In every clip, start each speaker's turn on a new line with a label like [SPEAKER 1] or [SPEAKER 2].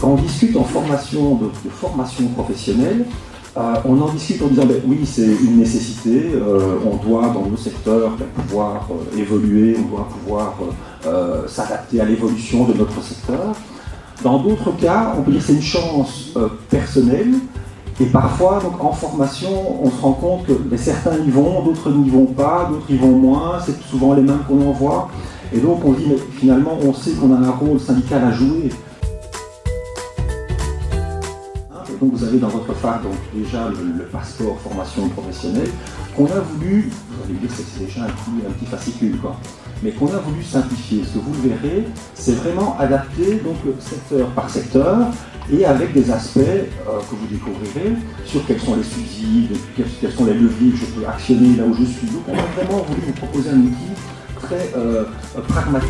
[SPEAKER 1] quand on discute en formation, de formation professionnelle, on en discute en disant oui, c'est une nécessité, on doit dans nos secteurs pouvoir évoluer, on doit pouvoir s'adapter à l'évolution de notre secteur. Dans d'autres cas, on peut dire que c'est une chance personnelle, et parfois donc, en formation, on se rend compte que certains y vont, d'autres n'y vont pas, d'autres y vont moins, c'est souvent les mêmes qu'on envoie, et donc on dit mais finalement on sait qu'on a un rôle syndical à jouer. Donc vous avez dans votre fac donc, déjà le passeport formation professionnelle qu'on a voulu, vous allez dire que c'est déjà un petit fascicule quoi, mais qu'on a voulu simplifier. Ce que vous le verrez, c'est vraiment adapté donc secteur par secteur et avec des aspects que vous découvrirez sur quels sont les subsides, quels sont les leviers que je peux actionner là où je suis. Donc on a vraiment voulu vous proposer un outil très pragmatique.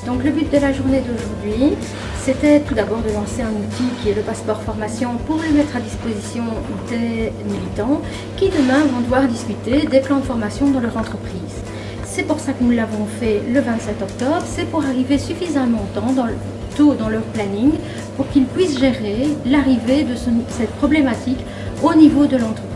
[SPEAKER 2] Donc le but de la journée d'aujourd'hui, c'était tout d'abord de lancer un outil qui est le passeport formation pour le mettre à disposition des militants qui demain vont devoir discuter des plans de formation dans leur entreprise. C'est pour ça que nous l'avons fait le 27 octobre, c'est pour arriver suffisamment tôt dans leur planning pour qu'ils puissent gérer l'arrivée de cette problématique au niveau de l'entreprise.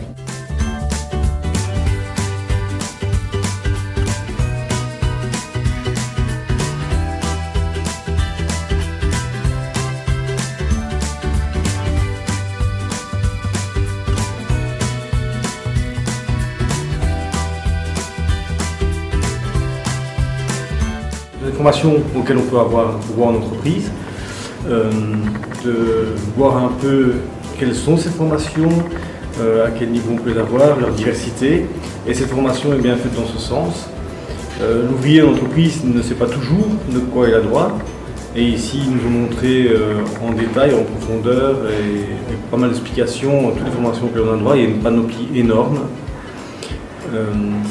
[SPEAKER 3] Des formations auxquelles on peut avoir droit en entreprise, de voir un peu quelles sont ces formations, à quel niveau on peut les avoir, leur diversité, et cette formation est bien faite dans ce sens. L'ouvrier en entreprise ne sait pas toujours de quoi il a droit, et ici ils nous ont montré en détail, en profondeur, et avec pas mal d'explications, toutes les formations auxquelles on a droit. Il y a une panoplie énorme.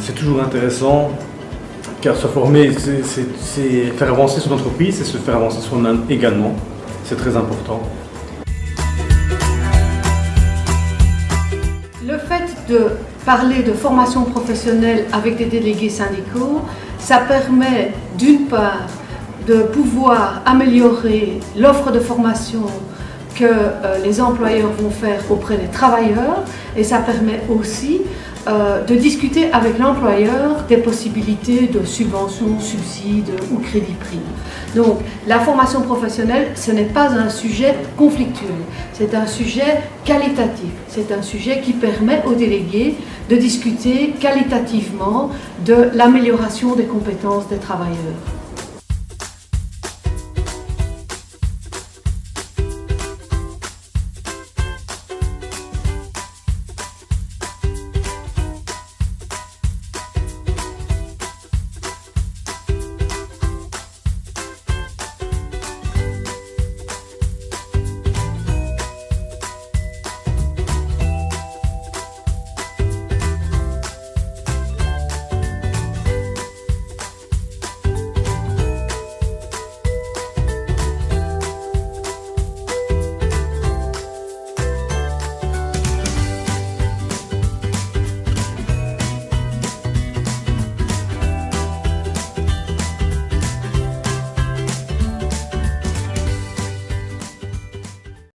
[SPEAKER 3] C'est toujours intéressant. Car se former, c'est faire avancer son entreprise, c'est se faire avancer soi-même également. C'est très important.
[SPEAKER 4] Le fait de parler de formation professionnelle avec des délégués syndicaux, ça permet d'une part de pouvoir améliorer l'offre de formation que les employeurs vont faire auprès des travailleurs, et ça permet aussi de discuter avec l'employeur des possibilités de subventions, subsides ou crédit prime. Donc la formation professionnelle, ce n'est pas un sujet conflictuel, c'est un sujet qualitatif, c'est un sujet qui permet aux délégués de discuter qualitativement de l'amélioration des compétences des travailleurs.